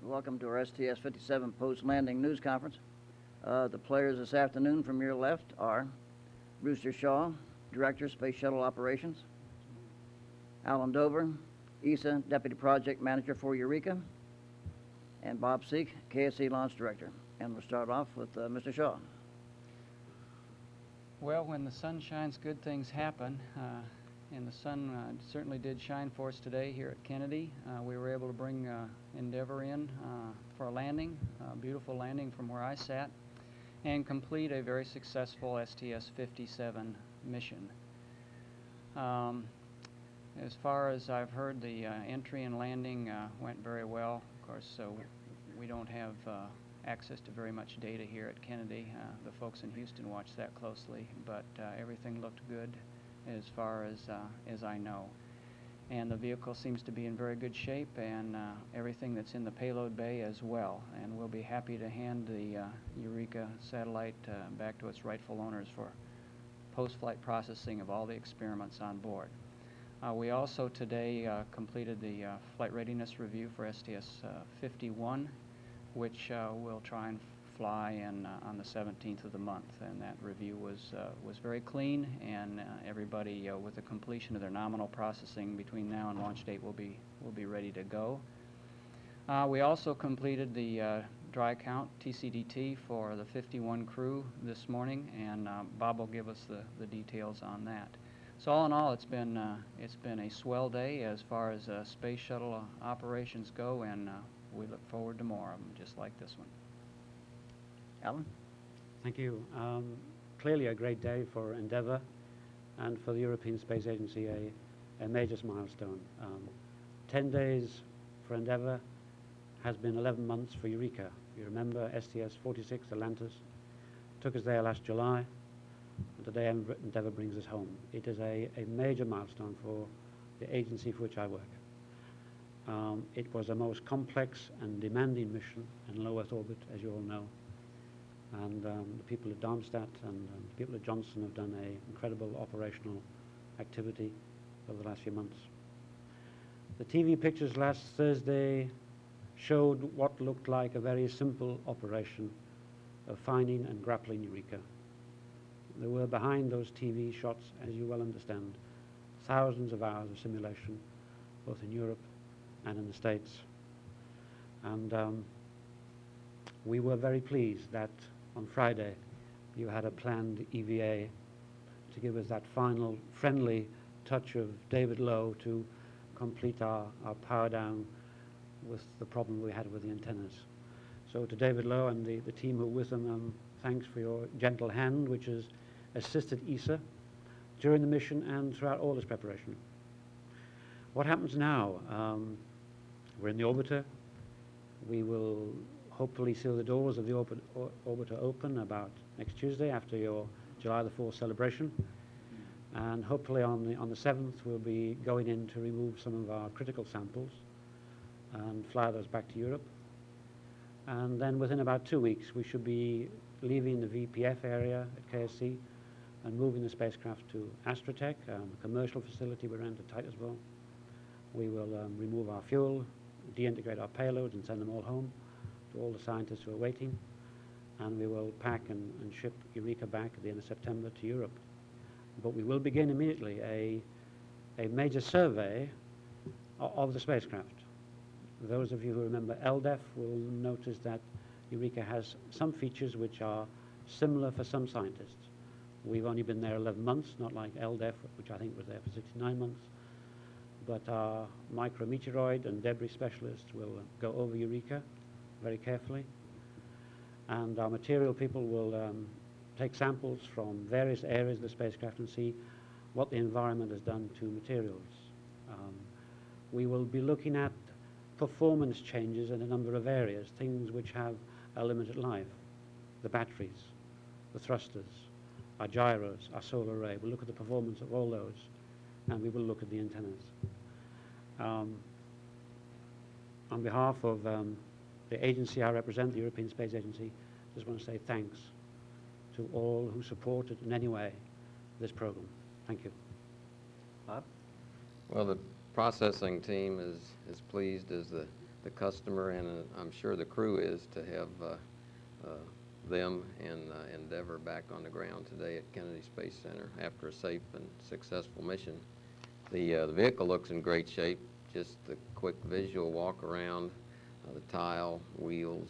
Welcome to our STS-57 post-landing news conference. The players this afternoon from your left are Brewster Shaw, Director, Space Shuttle Operations; Alan Dover, ESA Deputy Project Manager for Eureka; and Bob Seek, KSC Launch Director. And we'll start off with Mr. Shaw. Well, when the sun shines, good things happen. And the sun certainly did shine for us today here at Kennedy. We were able to bring Endeavour in for a landing, a beautiful landing from where I sat, and complete a very successful STS-57 mission. As far as I've heard, the entry and landing went very well. Of course, so we don't have access to very much data here at Kennedy. The folks in Houston watched that closely, but everything looked good as far as I know. And the vehicle seems to be in very good shape, and everything that's in the payload bay as well. And we'll be happy to hand the Eureka satellite back to its rightful owners for post-flight processing of all the experiments on board. We also today completed the flight readiness review for STS-51, which we'll try and fly in on the 17th of the month, and that review was very clean, and everybody with the completion of their nominal processing between now and launch date will be ready to go. We also completed the dry count TCDT for the 51 crew this morning, and Bob will give us the details on that. So all in all, it's been a swell day as far as space shuttle operations go, and we look forward to more of them just like this one. Alan? Thank you. Clearly a great day for Endeavour and for the European Space Agency, a major milestone. 10 days for Endeavour has been 11 months for Eureka. You remember STS-46 Atlantis took us there last July, and today Endeavour brings us home. It is a major milestone for the agency for which I work. It was a most complex and demanding mission in low Earth orbit, as you all know. And the people at Darmstadt and the people at Johnson have done an incredible operational activity over the last few months. The TV pictures last Thursday showed what looked like a very simple operation of finding and grappling Eureka. There were behind those TV shots, as you well understand, thousands of hours of simulation, both in Europe and in the States. And we were very pleased that on Friday you had a planned EVA to give us that final friendly touch of David Lowe to complete our power down with the problem we had with the antennas. So to David Lowe and the team who were with him, thanks for your gentle hand, which has assisted ESA during the mission and throughout all this preparation. What happens now? We're in the orbiter. We will hopefully see the doors of the orbiter open about next Tuesday after your July the 4th celebration. And hopefully on the 7th we'll be going in to remove some of our critical samples and fly those back to Europe. And then within about 2 weeks we should be leaving the VPF area at KSC and moving the spacecraft to Astratech, a commercial facility we're in at Titusville. We will remove our fuel, deintegrate our payloads and send them all home to all the scientists who are waiting, and we will pack and ship Eureka back at the end of September to Europe. But we will begin immediately a major survey of the spacecraft. Those of you who remember LDEF will notice that Eureka has some features which are similar for some scientists. We've only been there 11 months, not like LDEF, which I think was there for 69 months. But our micrometeoroid and debris specialists will go over Eureka very carefully. And our material people will take samples from various areas of the spacecraft and see what the environment has done to materials. We will be looking at performance changes in a number of areas, things which have a limited life. The batteries, the thrusters, our gyros, our solar array. We'll look at the performance of all those, and we will look at the antennas. On behalf of the agency I represent, the European Space Agency, I just want to say thanks to all who supported in any way this program. Thank you. Bob? Well, the processing team is as pleased as the the customer, and I'm sure the crew is, to have them and Endeavour back on the ground today at Kennedy Space Center after a safe and successful mission. The vehicle looks in great shape. Just the quick visual walk around, the tile, wheels,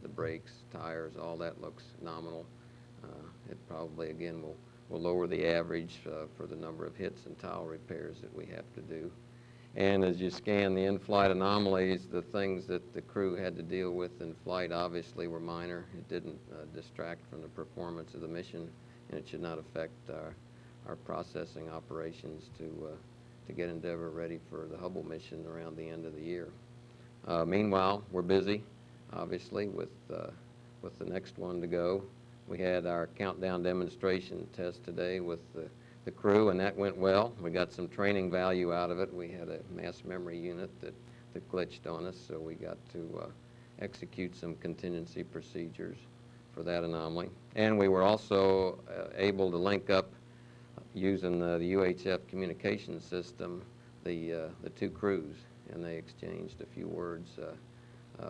the brakes, tires, all that looks nominal. It probably, again, will lower the average for the number of hits and tile repairs that we have to do. And as you scan the in-flight anomalies, the things that the crew had to deal with in flight obviously were minor. It didn't distract from the performance of the mission, and it should not affect our processing operations to get Endeavour ready for the Hubble mission around the end of the year. Meanwhile, we're busy, obviously, with the next one to go. We had our countdown demonstration test today with the crew, and that went well. We got some training value out of it. We had a mass memory unit that glitched on us, so we got to execute some contingency procedures for that anomaly. And we were also able to link up using the UHF communication system, the two crews, and they exchanged a few words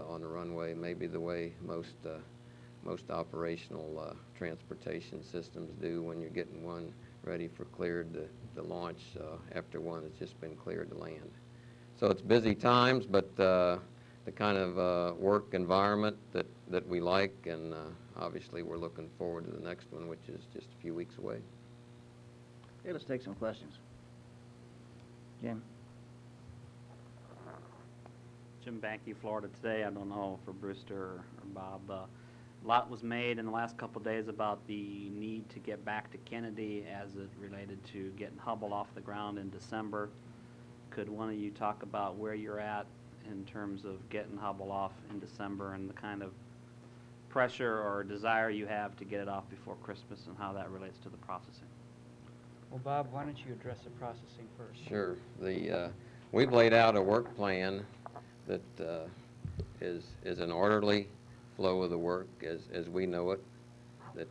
on the runway, maybe the way most operational transportation systems do when you're getting one ready for cleared to launch after one has just been cleared to land. So it's busy times, but the kind of work environment that we like, and obviously we're looking forward to the next one, which is just a few weeks away. Okay, let's take some questions. Jim? Jim Banky, Florida Today. I don't know for Brewster or Bob. A lot was made in the last couple of days about the need to get back to Kennedy as it related to getting Hubble off the ground in December. Could one of you talk about where you're at in terms of getting Hubble off in December and the kind of pressure or desire you have to get it off before Christmas and how that relates to the processing? Well, Bob, why don't you address the processing first? Sure. We've laid out a work plan that is an orderly flow of the work as we know it, that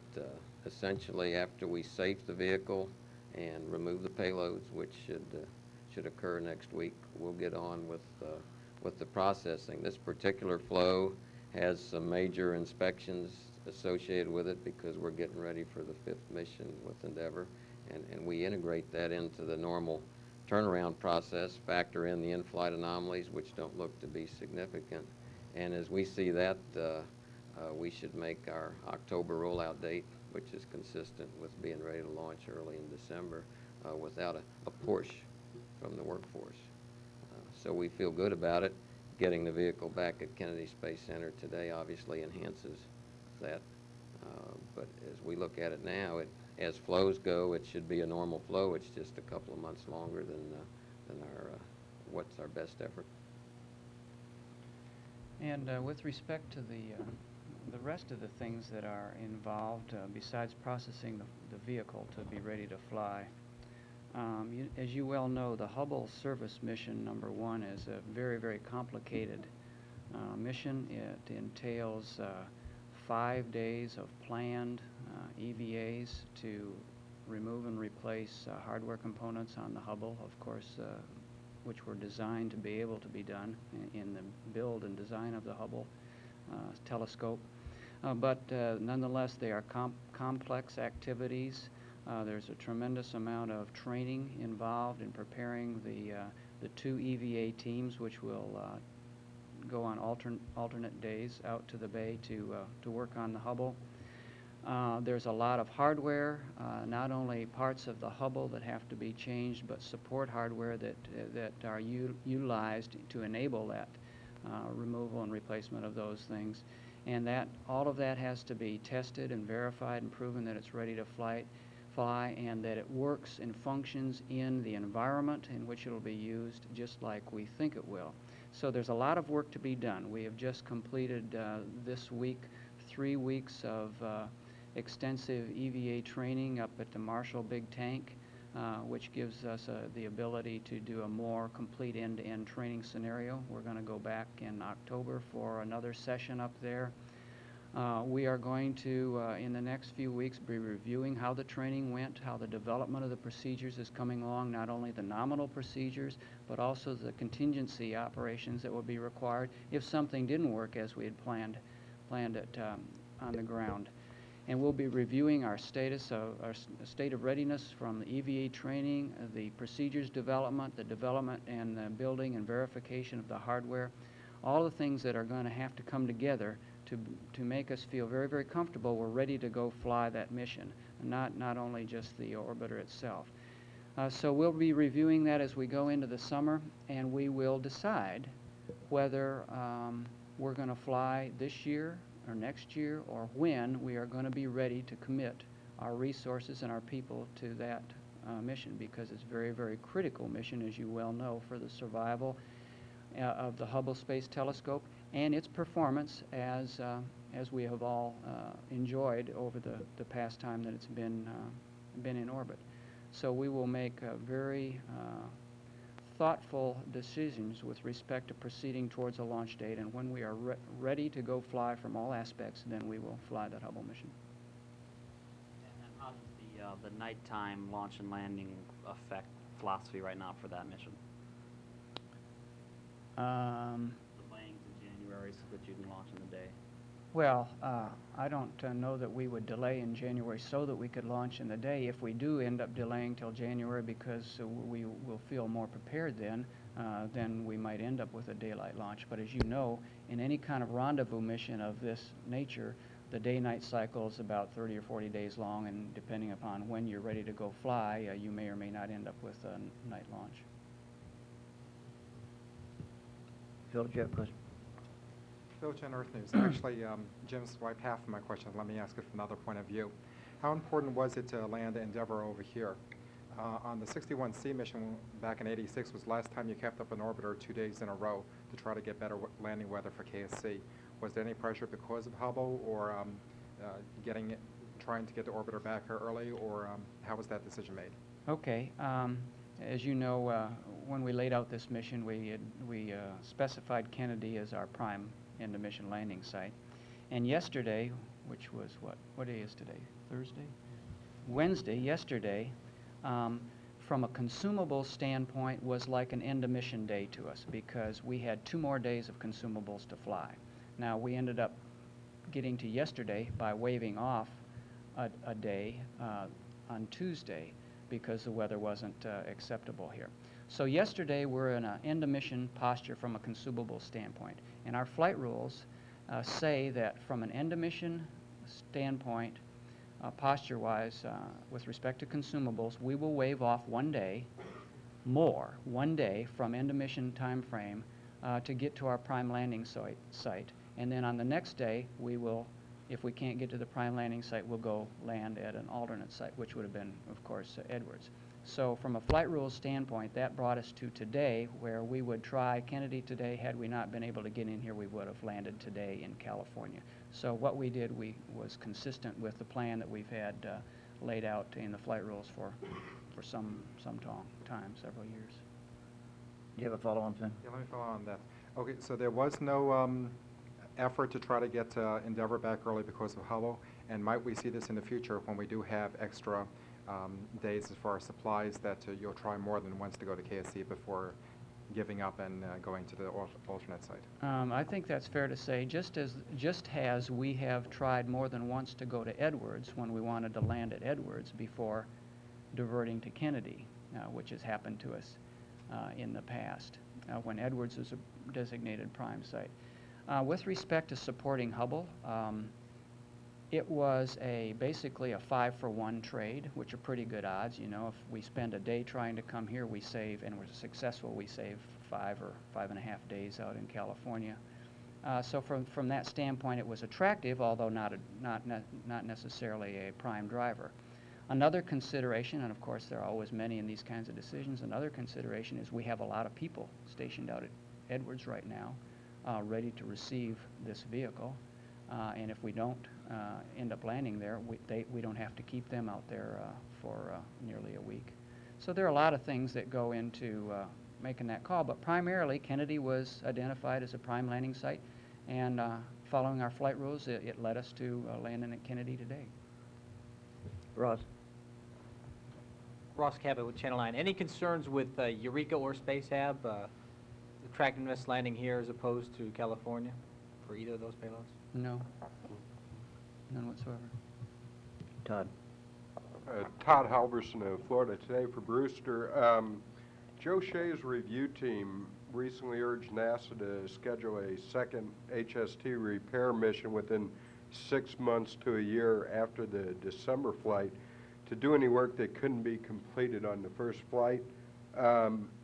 essentially after we safe the vehicle and remove the payloads, which should occur next week, we'll get on with the processing. This particular flow has some major inspections associated with it because we're getting ready for the 5th mission with Endeavour, and we integrate that into the normal turnaround process, factor in the in-flight anomalies, which don't look to be significant. And as we see that, we should make our October rollout date, which is consistent with being ready to launch early in December without a push from the workforce. So we feel good about it. Getting the vehicle back at Kennedy Space Center today obviously enhances that. But as we look at it now, as flows go, it should be a normal flow. It's just a couple of months longer than what's our best effort. And with respect to the rest of the things that are involved, besides processing the vehicle to be ready to fly, as you well know, the Hubble service mission #1 is a very, very complicated mission. It entails 5 days of planned EVAs to remove and replace hardware components on the Hubble, of course, which were designed to be able to be done in the build and design of the Hubble telescope. But nonetheless, they are complex activities. There's a tremendous amount of training involved in preparing the 2 EVA teams, which will go on alternate days out to the bay to work on the Hubble. There's a lot of hardware, not only parts of the Hubble that have to be changed, but support hardware that are utilized to enable that removal and replacement of those things. And all of that has to be tested and verified and proven that it's ready to fly, and that it works and functions in the environment in which it'll be used, just like we think it will. So there's a lot of work to be done. We have just completed this week 3 weeks of extensive EVA training up at the Marshall Big Tank, which gives us the ability to do a more complete end-to-end training scenario. We're going to go back in October for another session up there. We are going to, in the next few weeks, be reviewing how the training went, how the development of the procedures is coming along, not only the nominal procedures, but also the contingency operations that will be required if something didn't work as we had planned it on the ground. And we'll be reviewing our status of our state of readiness from the EVA training, the procedures development, the development and the building and verification of the hardware, all the things that are going to have to come together to make us feel very, very comfortable we're ready to go fly that mission, not only just the orbiter itself. So we'll be reviewing that as we go into the summer, and we will decide whether we're going to fly this year or next year, or when we are going to be ready to commit our resources and our people to that mission, because it's a very, very critical mission, as you well know, for the survival of the Hubble Space Telescope and its performance as we have all enjoyed over the past time that it's been in orbit. So we will make very thoughtful decisions with respect to proceeding towards a launch date, and when we are ready to go fly from all aspects, then we will fly that Hubble mission. And how does the nighttime launch and landing affect philosophy right now for that mission? Delaying to January so that you can launch in the day. Well, I don't know that we would delay in January so that we could launch in the day. If we do end up delaying till January because we will feel more prepared then we might end up with a daylight launch. But as you know, in any kind of rendezvous mission of this nature, the day-night cycle is about 30 or 40 days long, and depending upon when you're ready to go fly, you may or may not end up with a night launch. Phil, do you have a question? Phil, Jen, Earth News. Actually, Jim swiped half of my question. Let me ask it from another point of view. How important was it to land Endeavour over here? On the 61C mission back in '86 was the last time you kept up an orbiter 2 days in a row to try to get better landing weather for KSC. Was there any pressure because of Hubble, or trying to get the orbiter back here early, or how was that decision made? Okay. As you know, when we laid out this mission, we specified Kennedy as our prime end-of-mission landing site. And yesterday, which was what day is today? Thursday? Wednesday, yesterday, from a consumable standpoint, was like an end-of-mission day to us because we had 2 more days of consumables to fly. Now, we ended up getting to yesterday by waving off a day on Tuesday because the weather wasn't acceptable here. So yesterday we're in an end-of-mission posture from a consumable standpoint. And our flight rules say that from an end-of-mission standpoint, posture-wise, with respect to consumables, we will wave off 1 day more, 1 day from end-of-mission time frame to get to our prime landing site. And then on the next day, we will, if we can't get to the prime landing site, we'll go land at an alternate site, which would have been, of course, Edwards. So from a flight rules standpoint, that brought us to today, where we would try Kennedy today. Had we not been able to get in here, we would have landed today in California. So what we did was consistent with the plan that we've had laid out in the flight rules for some time, several years. Do you have a follow-on, Finn? Yeah, let me follow on that. Okay, so there was no effort to try to get Endeavour back early because of Hubble, and might we see this in the future when we do have extra days as far as supplies that you'll try more than once to go to KSC before giving up and going to the alternate site? I think that's fair to say. Just as we have tried more than once to go to Edwards when we wanted to land at Edwards before diverting to Kennedy, which has happened to us in the past when Edwards is a designated prime site. With respect to supporting Hubble, it was basically a 5-for-1 trade, which are pretty good odds. You know, if we spend a day trying to come here, we save, and we're successful, we save 5 or 5.5 days out in California. So from that standpoint, it was attractive, although not necessarily a prime driver. Another consideration, and of course there are always many in these kinds of decisions, another consideration is we have a lot of people stationed out at Edwards right now, ready to receive this vehicle. And if we don't end up landing there, we don't have to keep them out there for nearly a week. So there are a lot of things that go into making that call, but primarily Kennedy was identified as a prime landing site, And following our flight rules, it led us to landing at Kennedy today. Ross? Ross Cabot with Channel 9. Any concerns with Eureka or Space Hab, attractiveness landing here as opposed to California for either of those payloads? No, none whatsoever. Todd? Todd Halverson of Florida Today for Brewster. Joe Shea's review team recently urged NASA to schedule a second HST repair mission within 6 months to a year after the December flight to do any work that couldn't be completed on the first flight.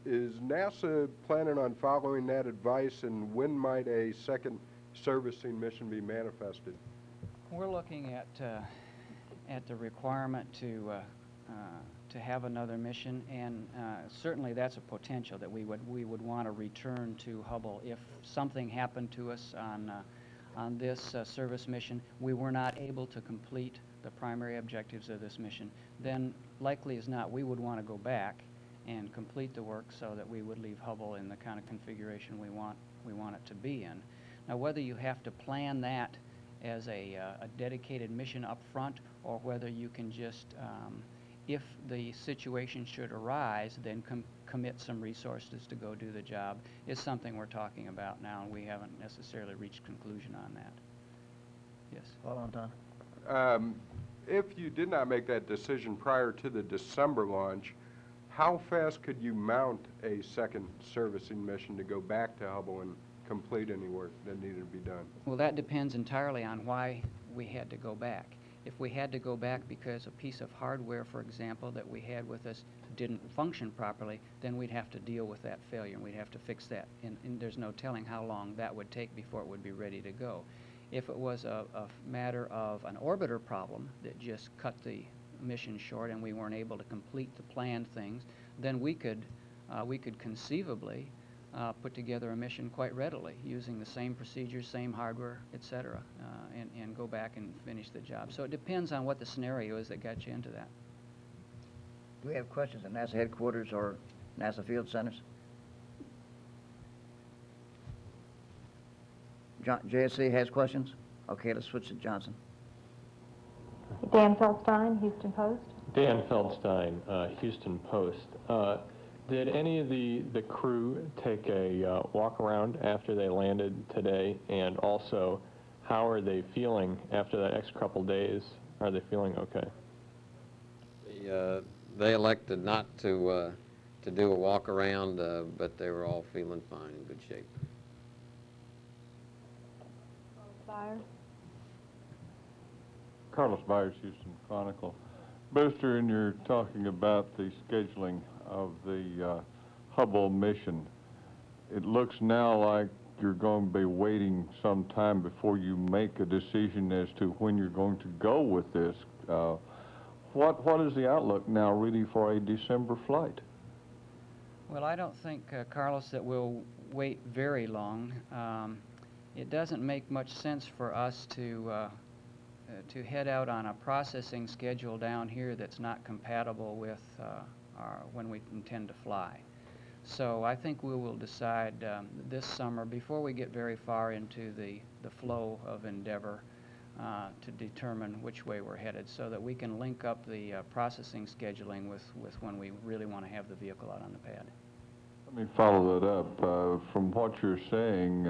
Is NASA planning on following that advice, and when might a second servicing mission be manifested? We're looking at the requirement to have another mission, and certainly that's a potential that we would want to return to Hubble if something happened to us on this service mission. We were not able to complete the primary objectives of this mission. Then, likely as not, we would want to go back and complete the work so that we would leave Hubble in the kind of configuration we want it to be in. Now, whether you have to plan that as a dedicated mission up front, or whether you can just, if the situation should arise, then commit some resources to go do the job, is something we're talking about now, and we haven't necessarily reached conclusion on that. Yes. Follow on, Todd. If you did not make that decision prior to the December launch, how fast could you mount a second servicing mission to go back to Hubble and complete any work that needed to be done? Well, that depends entirely on why we had to go back. If we had to go back because a piece of hardware, for example, that we had with us didn't function properly, then we'd have to deal with that failure, and we'd have to fix that. And there's no telling how long that would take before it would be ready to go. If it was a matter of an orbiter problem that just cut the mission short and we weren't able to complete the planned things, then we could conceivably put together a mission quite readily using the same procedures, same hardware, etc., and go back and finish the job. So it depends on what the scenario is that got you into that. Do we have questions at NASA headquarters or NASA field centers? JSC has questions? Okay, let's switch to Johnson. Dan Feldstein, Houston Post. Dan Feldstein, Houston Post. Did any of the crew take a walk around after they landed today? And also, how are they feeling after that extra couple days? Are they feeling okay? They elected not to do a walk around, but they were all feeling fine, in good shape. Byers. Carlos Byers, Houston Chronicle. Booster, and you're talking about the scheduling of the Hubble mission. It looks now like you're going to be waiting some time before you make a decision as to when you're going to go with this. What is the outlook now really for a December flight? Well, I don't think, Carlos, that we'll wait very long. It doesn't make much sense for us to head out on a processing schedule down here that's not compatible with when we intend to fly. So I think we will decide this summer, before we get very far into the flow of Endeavour, to determine which way we're headed, so that we can link up the processing scheduling with when we really want to have the vehicle out on the pad. Let me follow that up. From what you're saying,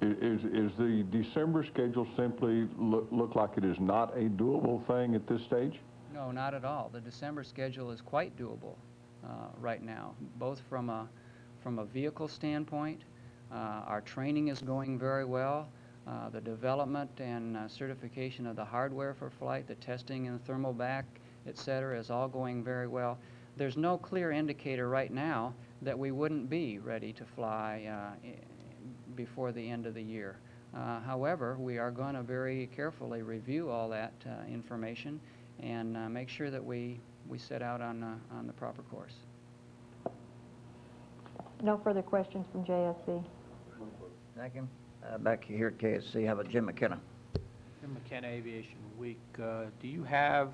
is the December schedule simply look like it is not a doable thing at this stage? No, not at all. The December schedule is quite doable right now, both from a vehicle standpoint. Our training is going very well. The development and certification of the hardware for flight, the testing and the thermal back, etc., is all going very well. There's no clear indicator right now that we wouldn't be ready to fly before the end of the year. However, we are going to very carefully review all that information and make sure that we set out on the proper course. No further questions from JSC. Thank you. Back here at KSC, how about Jim McKenna? Jim McKenna, Aviation Week. Do you have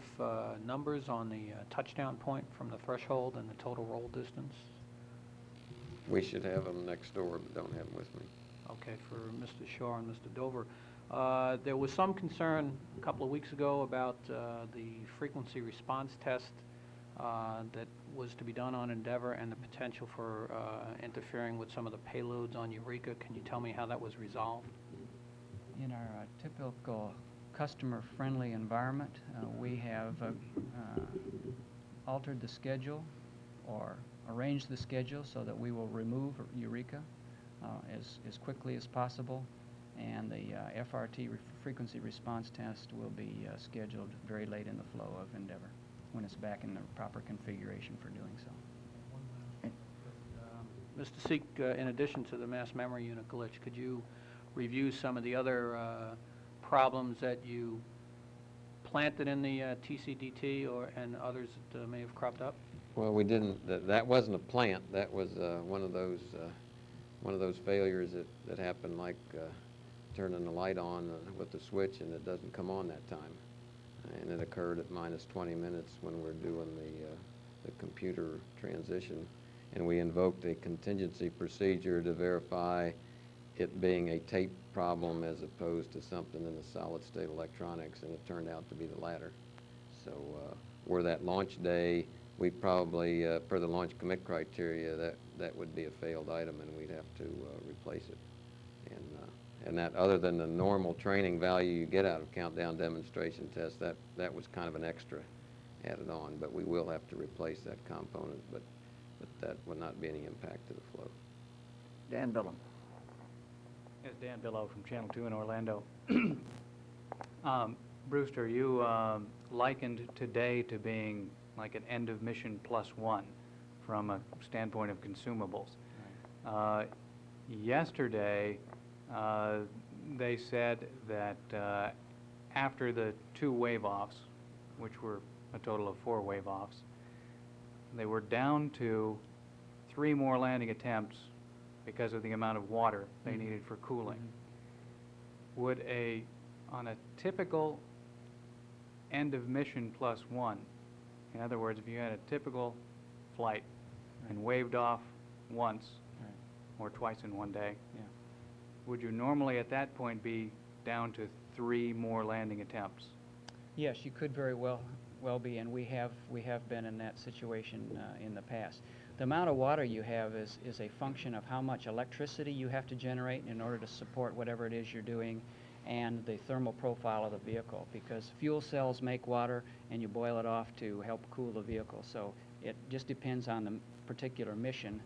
numbers on the touchdown point from the threshold and the total roll distance? We should have them next door, but don't have them with me. Okay, for Mr. Shaw and Mr. Dover. There was some concern a couple of weeks ago about the frequency response test that was to be done on Endeavour and the potential for interfering with some of the payloads on Eureka. Can you tell me how that was resolved? In our typical customer-friendly environment, we have altered the schedule or arranged the schedule so that we will remove Eureka as quickly as possible, and the FRT frequency response test will be scheduled very late in the flow of Endeavour when it's back in the proper configuration for doing so. Mr. Seek, in addition to the mass memory unit glitch, could you review some of the other problems that you planted in the TCDT and others that may have cropped up? Well, we didn't. That wasn't a plant. That was one of those failures that happen, like turning the light on with the switch and it doesn't come on that time. And it occurred at minus 20 minutes when we're doing the computer transition, and we invoked a contingency procedure to verify it being a tape problem as opposed to something in the solid-state electronics, and it turned out to be the latter. So were that launch day, we'd probably, per the launch commit criteria, that would be a failed item, and we'd have to replace it. And that, other than the normal training value you get out of countdown demonstration tests, that was kind of an extra added on, but we will have to replace that component, but that would not be any impact to the flow. Dan Billum. Yes, Dan Billow from Channel 2 in Orlando. Brewster, you likened today to being like an end of mission +1 from a standpoint of consumables. Right. Yesterday, they said that after the 2 wave-offs, which were a total of 4 wave-offs, they were down to 3 more landing attempts because of the amount of water they needed for cooling. Would on a typical end of mission +1, in other words, if you had a typical flight and waved off once or twice in one day, would you normally at that point be down to 3 more landing attempts? Yes, you could very well be, and we have been in that situation in the past. The amount of water you have is a function of how much electricity you have to generate in order to support whatever it is you're doing, and the thermal profile of the vehicle, because fuel cells make water and you boil it off to help cool the vehicle. So it just depends on the particular mission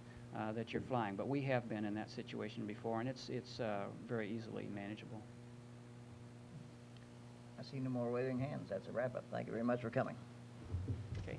that you're flying. But we have been in that situation before, and it's very easily manageable. I see no more waving hands. That's a wrap-up. Thank you very much for coming. Okay.